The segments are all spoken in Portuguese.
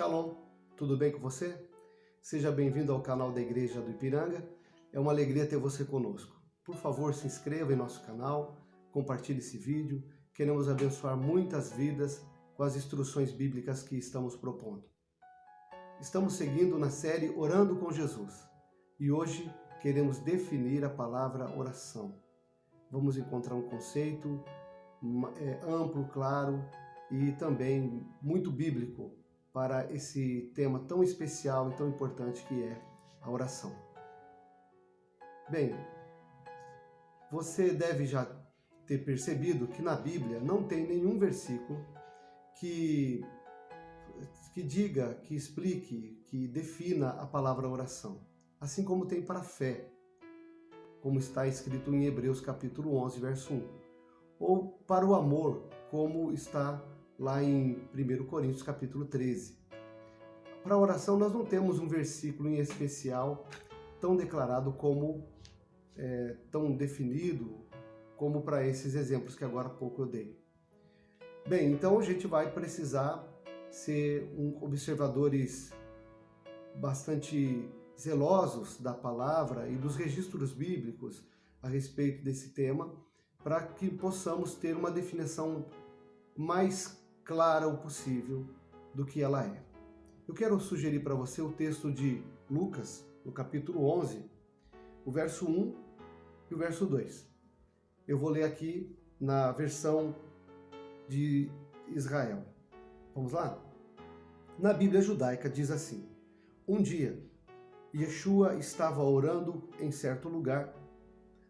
Shalom, tudo bem com você? Seja bem-vindo ao canal da Igreja do Ipiranga. É uma alegria ter você conosco. Por favor, se inscreva em nosso canal, compartilhe esse vídeo. Queremos abençoar muitas vidas com as instruções bíblicas que estamos propondo. Estamos seguindo na série Orando com Jesus e hoje queremos definir a palavra oração. Vamos encontrar um conceito amplo, claro e também muito bíblico para esse tema tão especial e tão importante que é a oração. Bem, você deve já ter percebido que na Bíblia não tem nenhum versículo que diga, que explique, que defina a palavra oração, assim como tem para a fé, como está escrito em Hebreus capítulo 11, verso 1, ou para o amor, como está lá em 1 Coríntios capítulo 13. Para a oração nós não temos um versículo em especial tão declarado como, tão definido como para esses exemplos que agora há pouco eu dei. Bem, então a gente vai precisar ser observadores bastante zelosos da palavra e dos registros bíblicos a respeito desse tema, para que possamos ter uma definição mais clara o possível do que ela é. Eu quero sugerir para você o texto de Lucas, no capítulo 11, o verso 1 e o verso 2. Eu vou ler aqui na versão de Israel. Vamos lá? Na Bíblia judaica diz assim: um dia, Yeshua estava orando em certo lugar.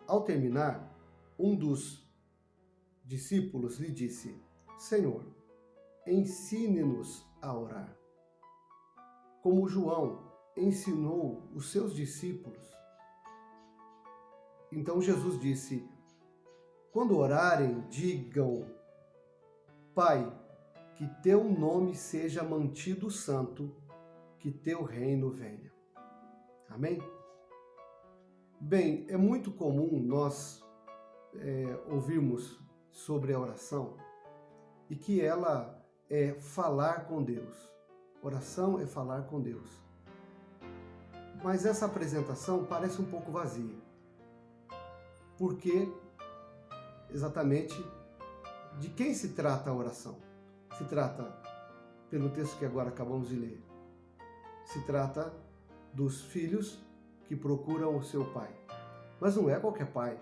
Ao terminar, um dos discípulos lhe disse: Senhor, ensine-nos a orar, como João ensinou os seus discípulos. Então Jesus disse: quando orarem, digam: Pai, que teu nome seja mantido santo, que teu reino venha. Amém? Bem, é muito comum nós ouvirmos sobre a oração e que ela é falar com Deus. Oração é falar com Deus. Mas essa apresentação parece um pouco vazia. Porque exatamente de quem se trata a oração? Se trata, pelo texto que agora acabamos de ler, se trata dos filhos que procuram o seu pai. Mas não é qualquer pai.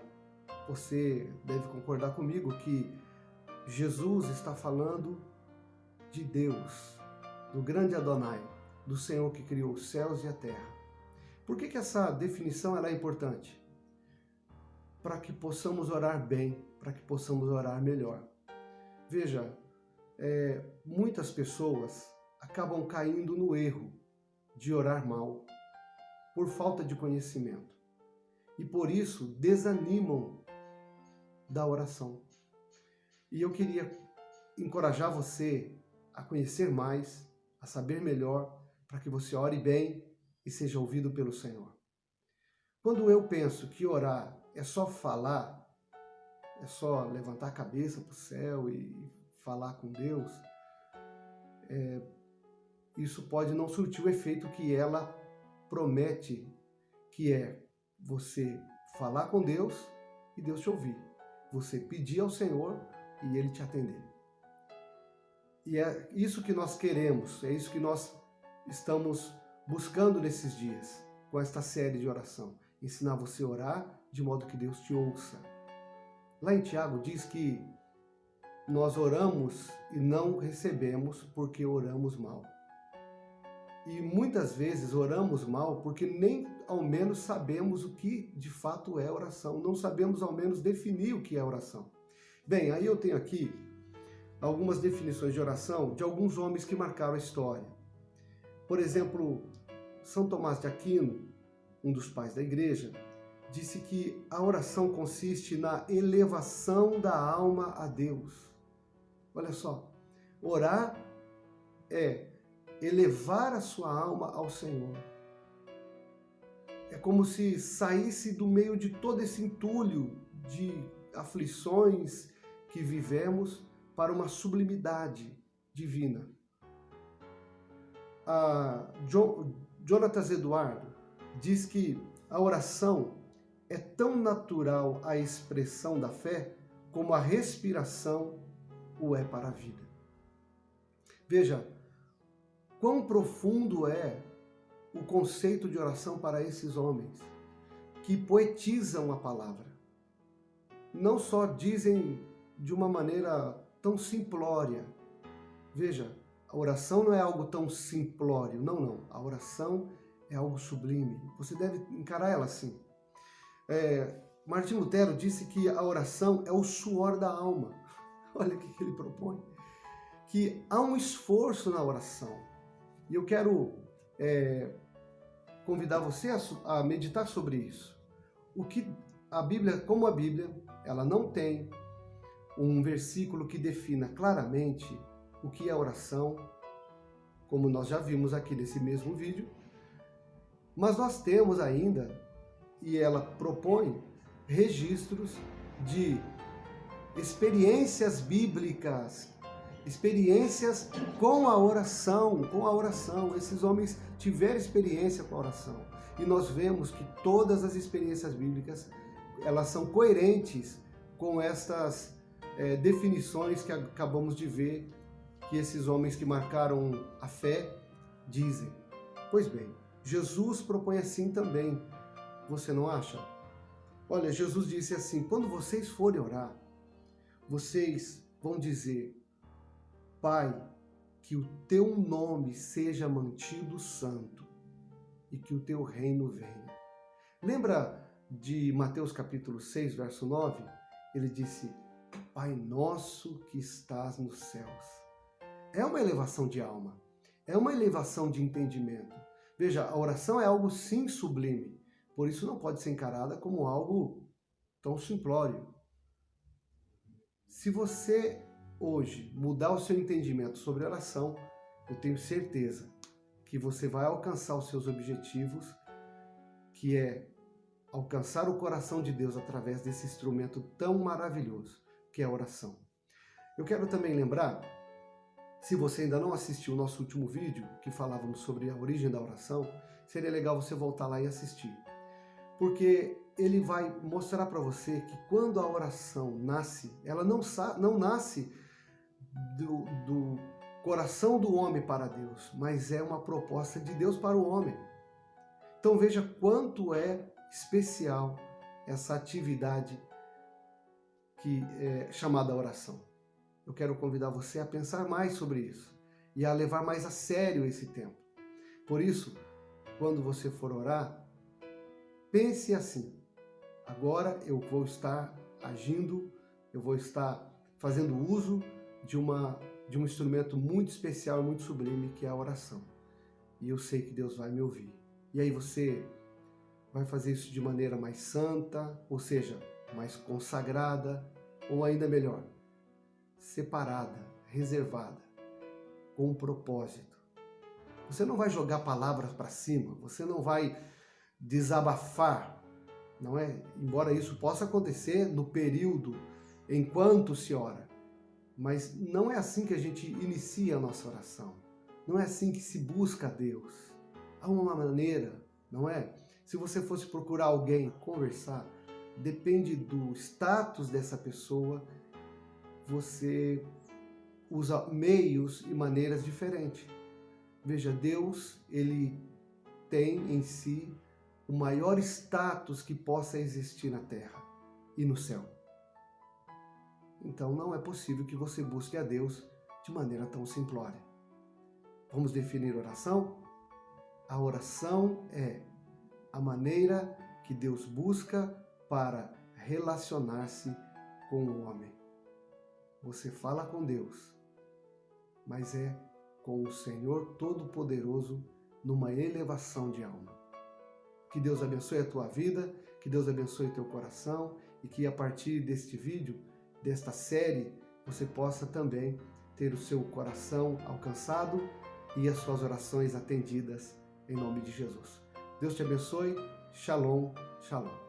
Você deve concordar comigo que Jesus está falando de Deus, do grande Adonai, do Senhor que criou os céus e a terra. Por que essa definição é importante? Para que possamos orar bem, para que possamos orar melhor. Veja, muitas pessoas acabam caindo no erro de orar mal, por falta de conhecimento. E por isso desanimam da oração. E eu queria encorajar você a conhecer mais, a saber melhor, para que você ore bem e seja ouvido pelo Senhor. Quando eu penso que orar é só falar, é só levantar a cabeça para o céu e falar com Deus, isso pode não surtir o efeito que ela promete, que é você falar com Deus e Deus te ouvir. Você pedir ao Senhor e Ele te atender. E é isso que nós queremos, é isso que nós estamos buscando nesses dias, com esta série de oração. Ensinar você a orar de modo que Deus te ouça. Lá em Tiago diz que nós oramos e não recebemos porque oramos mal. E muitas vezes oramos mal porque nem ao menos sabemos o que de fato é oração. Não sabemos ao menos definir o que é oração. Bem, aí eu tenho aqui algumas definições de oração de alguns homens que marcaram a história. Por exemplo, São Tomás de Aquino, um dos pais da igreja, disse que a oração consiste na elevação da alma a Deus. Olha só, orar é elevar a sua alma ao Senhor. É como se saísse do meio de todo esse entulho de aflições que vivemos para uma sublimidade divina. Jonatas Eduardo diz que a oração é tão natural à expressão da fé como a respiração o é para a vida. Veja, quão profundo é o conceito de oração para esses homens que poetizam a palavra. Não só dizem de uma maneira tão simplória. Veja, a oração não é algo tão simplório, não. A oração é algo sublime. Você deve encarar ela assim. Martinho Lutero disse que a oração é o suor da alma. Olha o que ele propõe. Que há um esforço na oração. E eu quero convidar você a meditar sobre isso. O que a Bíblia, como a Bíblia, ela não tem um versículo que defina claramente o que é oração, como nós já vimos aqui nesse mesmo vídeo, mas nós temos ainda, e ela propõe, registros de experiências bíblicas, experiências com a oração. Esses homens tiveram experiência com a oração. E nós vemos que todas as experiências bíblicas, elas são coerentes com estas definições que acabamos de ver que esses homens que marcaram a fé dizem. Pois bem, Jesus propõe assim também. Você não acha? Olha, Jesus disse assim: quando vocês forem orar, vocês vão dizer: Pai, que o teu nome seja mantido santo e que o teu reino venha. Lembra de Mateus capítulo 6, verso 9? Ele disse: Pai nosso que estás nos céus. É uma elevação de alma, é uma elevação de entendimento. Veja, a oração é algo sim sublime, por isso não pode ser encarada como algo tão simplório. Se você hoje mudar o seu entendimento sobre oração, eu tenho certeza que você vai alcançar os seus objetivos, que é alcançar o coração de Deus através desse instrumento tão maravilhoso que é a oração. Eu quero também lembrar, se você ainda não assistiu o nosso último vídeo, que falávamos sobre a origem da oração, seria legal você voltar lá e assistir. Porque ele vai mostrar para você que quando a oração nasce, ela não nasce do coração do homem para Deus, mas é uma proposta de Deus para o homem. Então veja quanto é especial essa atividade que é chamada oração. Eu quero convidar você a pensar mais sobre isso e a levar mais a sério esse tempo. Por isso, quando você for orar, pense assim: agora eu vou estar agindo, eu vou estar fazendo uso de um instrumento muito especial e muito sublime, que é a oração. E eu sei que Deus vai me ouvir. E aí você vai fazer isso de maneira mais santa, ou seja, mais consagrada, ou ainda melhor, separada, reservada, com um propósito. Você não vai jogar palavras para cima, você não vai desabafar, não é? Embora isso possa acontecer no período enquanto se ora, mas não é assim que a gente inicia a nossa oração. Não é assim que se busca a Deus. Há uma maneira, não é? Se você fosse procurar alguém, conversar, depende do status dessa pessoa, você usa meios e maneiras diferentes. Veja, Deus, ele tem em si o maior status que possa existir na terra e no céu. Então não é possível que você busque a Deus de maneira tão simplória. Vamos definir oração? A oração é a maneira que Deus busca para relacionar-se com o homem. Você fala com Deus, mas é com o Senhor Todo-Poderoso numa elevação de alma. Que Deus abençoe a tua vida, que Deus abençoe o teu coração e que a partir deste vídeo, desta série, você possa também ter o seu coração alcançado e as suas orações atendidas em nome de Jesus. Deus te abençoe. Shalom, shalom.